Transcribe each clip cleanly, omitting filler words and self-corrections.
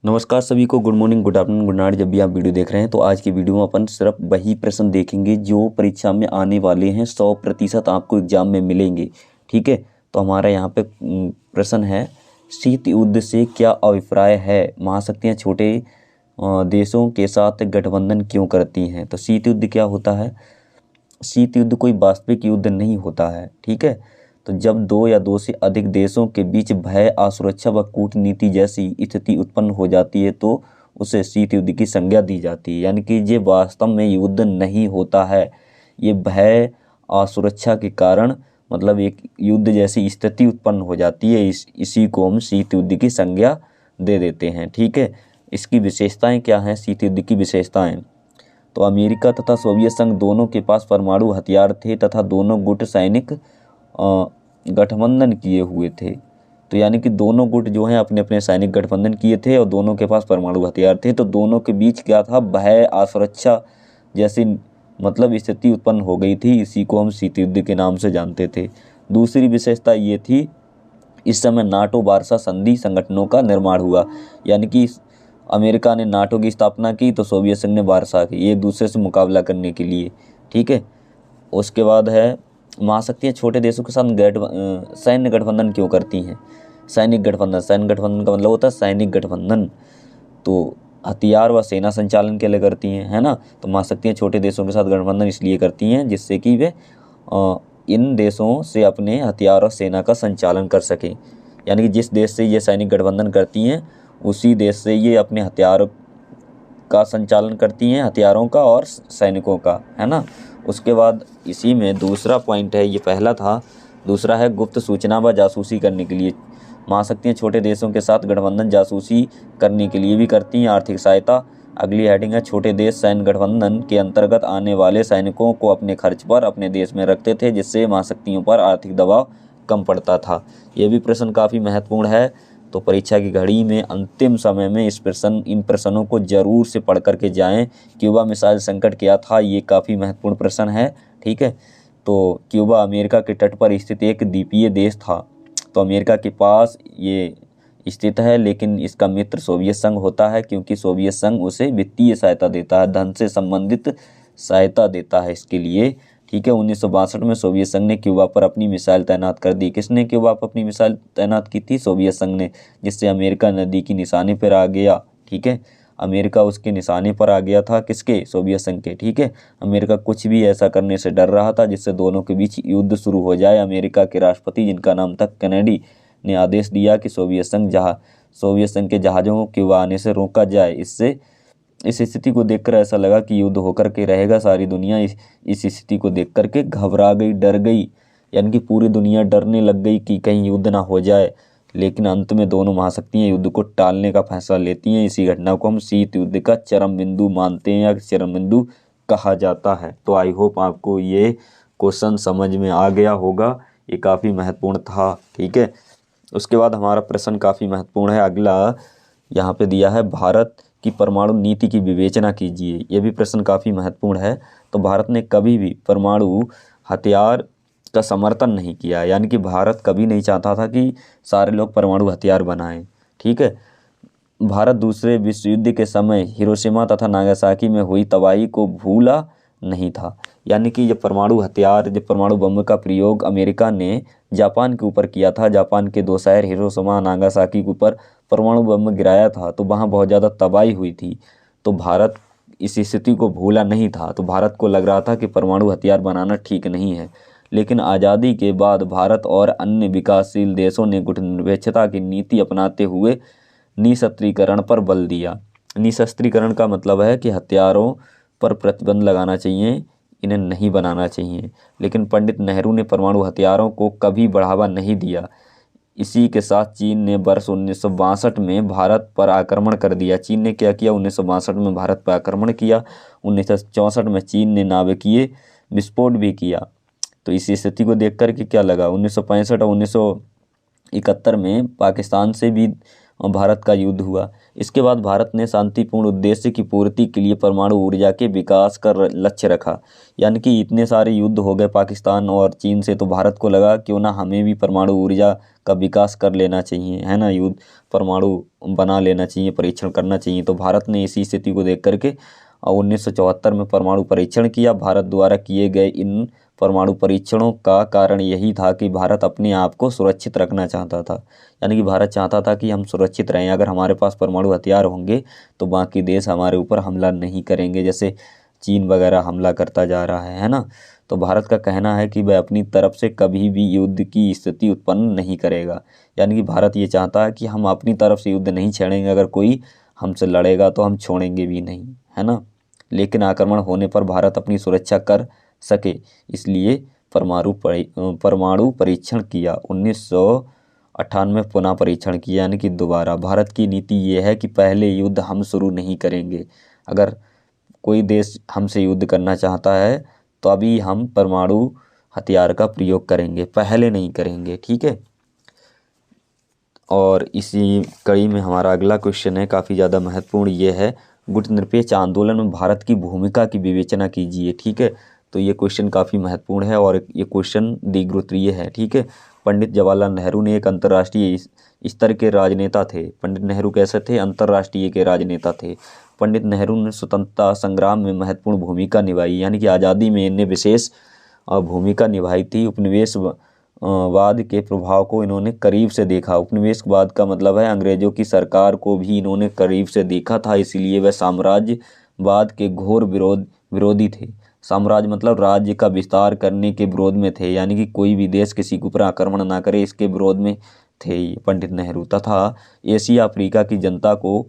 नमस्कार सभी को। Good morning, good afternoon, good night जब भी आप वीडियो देख रहे हैं। तो आज की वीडियो में अपन सिर्फ वही प्रश्न देखेंगे जो परीक्षा में आने वाले हैं, 100% आपको एग्जाम में मिलेंगे। ठीक है, तो हमारा यहाँ पे प्रश्न है, शीत युद्ध से क्या अभिप्राय है? महाशक्तियाँ छोटे देशों के साथ गठबंधन क्यों करती हैं? तो शीत युद्ध क्या होता है? शीत युद्ध कोई वास्तविक युद्ध नहीं होता है। ठीक है, तो जब दो या दो से अधिक देशों के बीच भय, असुरक्षा व कूटनीति जैसी स्थिति उत्पन्न हो जाती है तो उसे शीत युद्ध की संज्ञा दी जाती है। यानी कि ये वास्तव में युद्ध नहीं होता है, ये भय असुरक्षा के कारण मतलब एक युद्ध जैसी स्थिति उत्पन्न हो जाती है, इसी को हम शीत युद्ध की संज्ञा दे देते हैं। ठीक है, इसकी विशेषताएं क्या हैं? शीत युद्ध की विशेषताएं, तो अमेरिका तथा सोवियत संघ दोनों के पास परमाणु हथियार थे तथा दोनों गुट सैनिक गठबंधन किए हुए थे। तो यानी कि दोनों गुट जो हैं अपने अपने सैनिक गठबंधन किए थे और दोनों के पास परमाणु हथियार थे। तो दोनों के बीच क्या था? भय, असुरक्षा जैसी मतलब स्थिति उत्पन्न हो गई थी, इसी को हम शीत युद्ध के नाम से जानते थे। दूसरी विशेषता ये थी, इस समय नाटो वार्सा संधि संगठनों का निर्माण हुआ। यानी कि अमेरिका ने नाटो की स्थापना की तो सोवियत संघ ने वार्सा की, ये दूसरे से मुकाबला करने के लिए। ठीक है, उसके बाद है, महाशक्तियाँ छोटे देशों के साथ सैन्य गठबंधन क्यों करती हैं? सैनिक गठबंधन, सैन्य गठबंधन का मतलब होता है सैनिक गठबंधन, तो हथियार व सेना संचालन के लिए करती हैं, है ना। तो महाशक्तियाँ छोटे देशों के साथ गठबंधन इसलिए करती हैं जिससे कि वे इन देशों से अपने हथियार और सेना का संचालन कर सकें। यानी कि जिस देश से ये सैनिक गठबंधन करती हैं उसी देश से ये अपने हथियार का संचालन करती हैं, हथियारों का और सैनिकों का, है ना। उसके बाद इसी में दूसरा पॉइंट है, ये पहला था, दूसरा है गुप्त सूचना व जासूसी करने के लिए। महाशक्तियाँ छोटे देशों के साथ गठबंधन जासूसी करने के लिए भी करती हैं। आर्थिक सहायता, अगली हेडिंग है, छोटे देश सैन्य गठबंधन के अंतर्गत आने वाले सैनिकों को अपने खर्च पर अपने देश में रखते थे जिससे महाशक्तियों पर आर्थिक दबाव कम पड़ता था। ये भी प्रश्न काफ़ी महत्वपूर्ण है, तो परीक्षा की घड़ी में अंतिम समय में इन प्रश्नों को जरूर से पढ़ करके जाएं। क्यूबा मिसाइल संकट क्या था? ये काफ़ी महत्वपूर्ण प्रश्न है। ठीक है, तो क्यूबा अमेरिका के तट पर स्थित एक द्वीपीय देश था, तो अमेरिका के पास ये स्थित है, लेकिन इसका मित्र सोवियत संघ होता है क्योंकि सोवियत संघ उसे वित्तीय सहायता देता है, धन से संबंधित सहायता देता है इसके लिए। ठीक है, 1962 में सोवियत संघ ने क्यूबा पर अपनी मिसाइल तैनात कर दी। किसने क्यूबा पर अपनी मिसाइल तैनात की थी? सोवियत संघ ने, जिससे अमेरिका नदी की निशाने पर आ गया। ठीक है, अमेरिका उसके निशाने पर आ गया था, किसके? सोवियत संघ के। ठीक है, अमेरिका कुछ भी ऐसा करने से डर रहा था जिससे दोनों के बीच युद्ध शुरू हो जाए। अमेरिका के राष्ट्रपति, जिनका नाम था कैनेडी, ने आदेश दिया कि सोवियत संघ के जहाज़ों को क्यूबा आने से रोका जाए। इस स्थिति को देखकर ऐसा लगा कि युद्ध होकर के रहेगा। सारी दुनिया इस स्थिति को देख करके घबरा गई, डर गई, यानी कि पूरी दुनिया डरने लग गई कि कहीं युद्ध ना हो जाए। लेकिन अंत में दोनों महाशक्तियाँ युद्ध को टालने का फैसला लेती हैं। इसी घटना को हम शीत युद्ध का चरम बिंदु मानते हैं या चरम बिंदु कहा जाता है। तो आई होप आपको ये क्वेश्चन समझ में आ गया होगा, ये काफ़ी महत्वपूर्ण था। ठीक है, उसके बाद हमारा प्रश्न काफ़ी महत्वपूर्ण है। अगला यहाँ पे दिया है, भारत की परमाणु नीति की विवेचना कीजिए। ये भी प्रश्न काफ़ी महत्वपूर्ण है। तो भारत ने कभी भी परमाणु हथियार का समर्थन नहीं किया, यानी कि भारत कभी नहीं चाहता था कि सारे लोग परमाणु हथियार बनाएं। ठीक है, भारत दूसरे विश्व युद्ध के समय हिरोशिमा तथा नागासाकी में हुई तबाही को भूला नहीं था। यानी कि जब परमाणु बम का प्रयोग अमेरिका ने जापान के ऊपर किया था, जापान के दो शहर हिरोशिमा नागासाकी के ऊपर परमाणु बम गिराया था, तो वहाँ बहुत ज़्यादा तबाही हुई थी। तो भारत इस स्थिति को भूला नहीं था, तो भारत को लग रहा था कि परमाणु हथियार बनाना ठीक नहीं है। लेकिन आज़ादी के बाद भारत और अन्य विकासशील देशों ने गुटनिरपेक्षता की नीति अपनाते हुए निशस्त्रीकरण पर बल दिया। निशस्त्रीकरण का मतलब है कि हथियारों पर प्रतिबंध लगाना चाहिए, इन्हें नहीं बनाना चाहिए। लेकिन पंडित नेहरू ने परमाणु हथियारों को कभी बढ़ावा नहीं दिया। इसी के साथ चीन ने वर्ष 1962 में भारत पर आक्रमण कर दिया। चीन ने क्या किया? 1962 में भारत पर आक्रमण किया। 1964 में चीन ने नाभिकीय विस्फोट भी किया। तो इस स्थिति को देख कर के क्या लगा, 1965 और 1971 में पाकिस्तान से भी भारत का युद्ध हुआ। इसके बाद भारत ने शांतिपूर्ण उद्देश्य की पूर्ति के लिए परमाणु ऊर्जा के विकास का लक्ष्य रखा। यानी कि इतने सारे युद्ध हो गए पाकिस्तान और चीन से, तो भारत को लगा क्यों ना हमें भी परमाणु ऊर्जा का विकास कर लेना चाहिए, है ना, युद्ध परमाणु बना लेना चाहिए, परीक्षण करना चाहिए। तो भारत ने इसी स्थिति को देख करके 1974 में परमाणु परीक्षण किया। भारत द्वारा किए गए इन परमाणु परीक्षणों का कारण यही था कि भारत अपने आप को सुरक्षित रखना चाहता था। यानी कि भारत चाहता था कि हम सुरक्षित रहें, अगर हमारे पास परमाणु हथियार होंगे तो बाकी देश हमारे ऊपर हमला नहीं करेंगे, जैसे चीन वगैरह हमला करता जा रहा है ना। तो भारत का कहना है कि वह अपनी तरफ से कभी भी युद्ध की स्थिति उत्पन्न नहीं करेगा। यानी कि भारत ये चाहता है कि हम अपनी तरफ से युद्ध नहीं छेड़ेंगे, अगर कोई हमसे लड़ेगा तो हम छोड़ेंगे भी नहीं, है ना। लेकिन आक्रमण होने पर भारत अपनी सुरक्षा कर सके, इसलिए परमाणु परीक्षण किया। 1998 पुनः परीक्षण किया, यानी कि दोबारा। भारत की नीति ये है कि पहले युद्ध हम शुरू नहीं करेंगे। अगर कोई देश हमसे युद्ध करना चाहता है तो अभी हम परमाणु हथियार का प्रयोग करेंगे, पहले नहीं करेंगे, ठीक है। और इसी कड़ी में हमारा अगला क्वेश्चन है, काफ़ी ज़्यादा महत्वपूर्ण ये है, गुटनिरपेक्ष आंदोलन में भारत की भूमिका की विवेचना कीजिए, ठीक है। तो ये क्वेश्चन काफ़ी महत्वपूर्ण है और ये क्वेश्चन द्विगुरुत्रीय है, ठीक है। पंडित जवाहरलाल नेहरू ने एक अंतर्राष्ट्रीय स्तर के राजनेता थे। पंडित नेहरू कैसे थे? अंतर्राष्ट्रीय के राजनेता थे। पंडित नेहरू ने स्वतंत्रता संग्राम में महत्वपूर्ण भूमिका निभाई, यानी कि आज़ादी में इन्हें विशेष भूमिका निभाई थी। उपनिवेशवाद के प्रभाव को इन्होंने करीब से देखा। उपनिवेशवाद का मतलब है अंग्रेजों की सरकार को भी इन्होंने करीब से देखा था, इसलिए वह साम्राज्यवाद के घोर विरोधी थे। साम्राज्य मतलब राज्य का विस्तार करने के विरोध में थे, यानी कि कोई भी देश किसी के ऊपर आक्रमण ना करे, इसके विरोध में थे पंडित नेहरू। तथा एशिया अफ्रीका की जनता को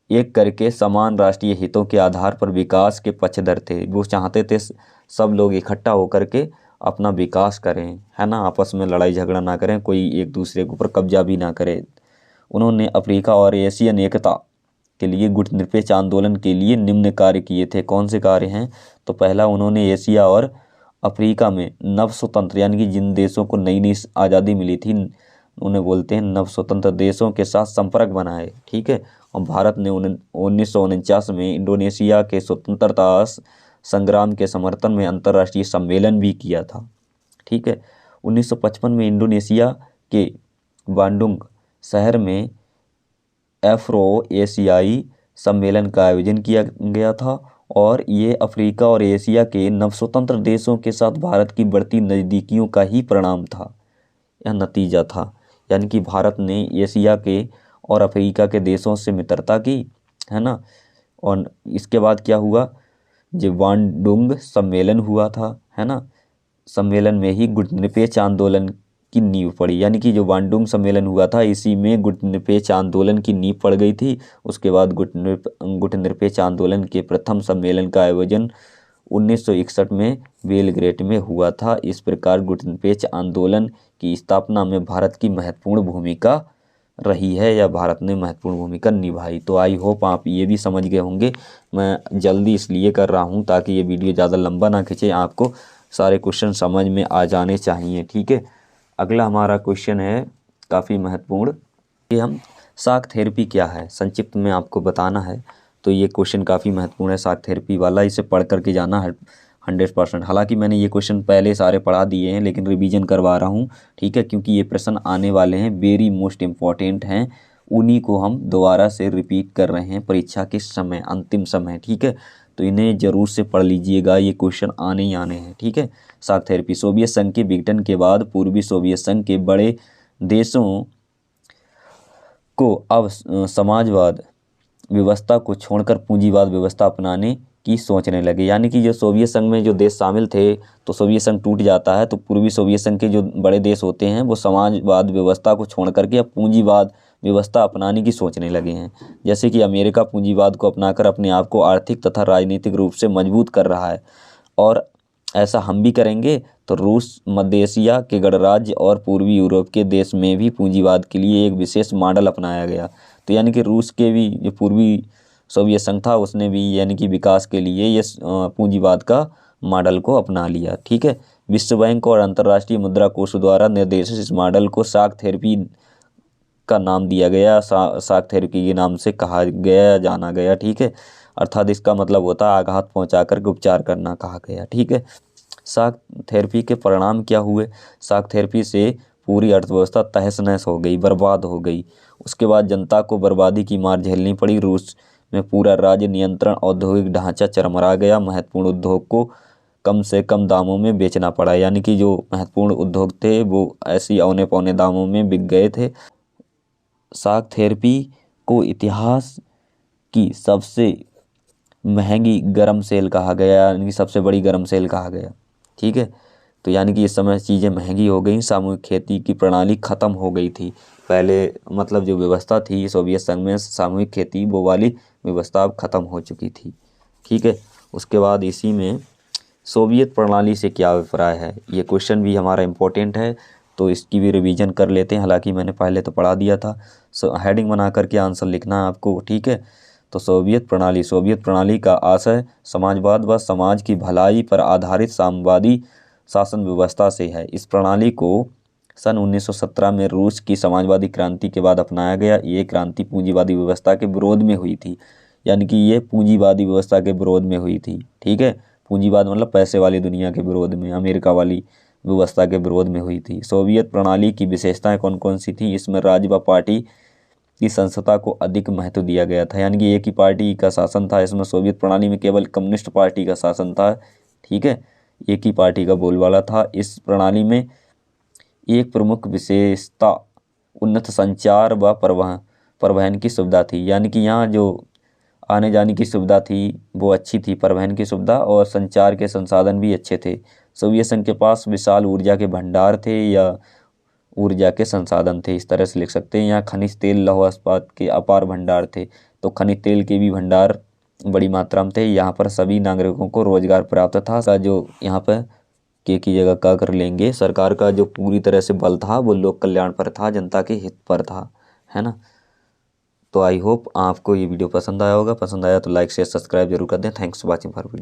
एक करके समान राष्ट्रीय हितों के आधार पर विकास के पक्षधर थे। वो चाहते थे सब लोग इकट्ठा होकर के अपना विकास करें, है ना, आपस में लड़ाई झगड़ा ना करें, कोई एक दूसरे के ऊपर कब्जा भी ना करे। उन्होंने अफ्रीका और एशियन एकता के लिए गुटनिरपेक्ष आंदोलन के लिए निम्न कार्य किए थे। कौन से कार्य हैं? तो पहला, उन्होंने एशिया और अफ्रीका में नव स्वतंत्र, यानी कि जिन देशों को नई नई आज़ादी मिली थी, उन्हें बोलते हैं नव स्वतंत्र देशों के साथ संपर्क बनाए, ठीक है। और भारत ने 1949 में इंडोनेशिया के स्वतंत्रता संग्राम के समर्थन में अंतर्राष्ट्रीय सम्मेलन भी किया था, ठीक है। 1955 में इंडोनेशिया के बांडुंग शहर में एफ्रो एशियाई सम्मेलन का आयोजन किया गया था और ये अफ्रीका और एशिया के नवस्वतंत्र देशों के साथ भारत की बढ़ती नज़दीकियों का ही परिणाम था, यह नतीजा था। यानी कि भारत ने एशिया के और अफ्रीका के देशों से मित्रता की, है ना। और इसके बाद क्या हुआ, जब बांडुंग सम्मेलन हुआ था, है ना, सम्मेलन में ही गुटनिरपेक्ष आंदोलन की नींव पड़ी। यानी कि जो बांडुंग सम्मेलन हुआ था, इसी में गुटनिरपेक्ष आंदोलन की नींव पड़ गई थी। उसके बाद गुटनिरपेक्ष आंदोलन के प्रथम सम्मेलन का आयोजन 1961 में बेलग्रेड में हुआ था। इस प्रकार गुटनिरपेक्ष आंदोलन की स्थापना में भारत की महत्वपूर्ण भूमिका रही है, या भारत ने महत्वपूर्ण भूमिका निभाई। तो आई होप आप ये भी समझ गए होंगे। मैं जल्दी इसलिए कर रहा हूँ ताकि ये वीडियो ज़्यादा लंबा ना खींचे, आपको सारे क्वेश्चन समझ में आ जाने चाहिए, ठीक है। अगला हमारा क्वेश्चन है काफ़ी महत्वपूर्ण, कि हम शाक थेरेपी क्या है, संक्षिप्त में आपको बताना है। तो ये क्वेश्चन काफ़ी महत्वपूर्ण है, शाक थेरेपी वाला, इसे पढ़ करके जाना है 100%। हालांकि मैंने ये क्वेश्चन पहले सारे पढ़ा दिए हैं, लेकिन रिवीजन करवा रहा हूँ, ठीक है, क्योंकि ये प्रश्न आने वाले हैं, वेरी मोस्ट इम्पॉर्टेंट हैं, उन्हीं को हम दोबारा से रिपीट कर रहे हैं परीक्षा के समय, अंतिम समय, ठीक है। तो इन्हें ज़रूर से पढ़ लीजिएगा, ये क्वेश्चन आने ही आने हैं, ठीक है। शाक थेरेपी, सोवियत संघ के विघटन के बाद पूर्वी सोवियत संघ के बड़े देशों को अब समाजवाद व्यवस्था को छोड़कर पूंजीवाद व्यवस्था अपनाने की सोचने लगे। यानी कि जो सोवियत संघ में जो देश शामिल थे, तो सोवियत संघ टूट जाता है, तो पूर्वी सोवियत संघ के जो बड़े देश होते हैं वो समाजवाद व्यवस्था को छोड़ करके अब पूंजीवाद व्यवस्था अपनाने की सोचने लगे हैं। जैसे कि अमेरिका पूंजीवाद को अपनाकर अपने आप को आर्थिक तथा राजनीतिक रूप से मजबूत कर रहा है, और ऐसा हम भी करेंगे। तो रूस, मध्य एशिया के गणराज्य और पूर्वी यूरोप के देश में भी पूंजीवाद के लिए एक विशेष मॉडल अपनाया गया। तो यानी कि रूस के भी जो पूर्वी सोवियत संघ था, उसने भी यानी कि विकास के लिए ये पूंजीवाद का मॉडल को अपना लिया, ठीक है। विश्व बैंक और अंतर्राष्ट्रीय मुद्रा कोष द्वारा निर्देशित इस मॉडल को शाक थेरेपी का नाम दिया गया, शॉक थेरेपी के नाम से कहा गया, जाना गया। ठीक है, अर्थात इसका मतलब होता है आघात पहुंचा कर उपचार करना कहा गया। ठीक है, शॉक थेरेपी के परिणाम क्या हुए? शॉक थेरेपी से पूरी अर्थव्यवस्था तहस नहस हो गई, बर्बाद हो गई। उसके बाद जनता को बर्बादी की मार झेलनी पड़ी। रूस में पूरा राज्य नियंत्रण, औद्योगिक ढांचा चरमरा गया। महत्वपूर्ण उद्योग को कम से कम दामों में बेचना पड़ा, यानी कि जो महत्वपूर्ण उद्योग थे वो ऐसी औने पौने दामों में बिक गए थे। शॉक थेरेपी को इतिहास की सबसे महंगी गर्म सेल कहा गया, यानी कि सबसे बड़ी गर्म सेल कहा गया। ठीक है, तो यानी कि इस समय चीज़ें महंगी हो गई। सामूहिक खेती की प्रणाली ख़त्म हो गई थी। पहले मतलब जो व्यवस्था थी सोवियत संघ में सामूहिक खेती, वो वाली व्यवस्था अब ख़त्म हो चुकी थी। ठीक है, उसके बाद इसी में सोवियत प्रणाली से क्या अभिप्राय है, ये क्वेश्चन भी हमारा इम्पोर्टेंट है, तो इसकी भी रिवीजन कर लेते हैं। हालांकि मैंने पहले तो पढ़ा दिया था। हेडिंग बना करके आंसर लिखना है आपको। ठीक है, तो सोवियत प्रणाली का आशय समाजवाद व समाज की भलाई पर आधारित साम्यवादी शासन व्यवस्था से है। इस प्रणाली को सन 1917 में रूस की समाजवादी क्रांति के बाद अपनाया गया। ये क्रांति पूंजीवादी व्यवस्था के विरोध में हुई थी, यानी कि ये पूंजीवादी व्यवस्था के विरोध में हुई थी। ठीक है, पूंजीवाद मतलब पैसे वाली दुनिया के विरोध में, अमेरिका वाली व्यवस्था के विरोध में हुई थी। सोवियत प्रणाली की विशेषताएं कौन कौन सी थी? इसमें राज्य व पार्टी की संस्थता को अधिक महत्व दिया गया था, यानी कि एक ही पार्टी का शासन था। इसमें सोवियत प्रणाली में केवल कम्युनिस्ट पार्टी का शासन था। ठीक है, एक ही पार्टी का बोलबाला था। इस प्रणाली में एक प्रमुख विशेषता उन्नत संचार व परिवहन की सुविधा थी, यानी कि यहाँ जो आने जाने की सुविधा थी वो अच्छी थी, परिवहन की सुविधा और संचार के संसाधन भी अच्छे थे। सोवियत संघ के पास विशाल ऊर्जा के भंडार थे या ऊर्जा के संसाधन थे, इस तरह से लिख सकते हैं। यहाँ खनिज तेल, लौह इस्पात के अपार भंडार थे, तो खनिज तेल के भी भंडार बड़ी मात्रा में थे। यहाँ पर सभी नागरिकों को रोजगार प्राप्त था। जो यहाँ पर के की जगह का कर लेंगे, सरकार का जो पूरी तरह से बल था वो लोक कल्याण पर था, जनता के हित पर था, है ना। तो आई होप आपको ये वीडियो पसंद आया होगा। पसंद आया तो लाइक शेयर सब्सक्राइब जरूर कर दें। Thanks for watching for video.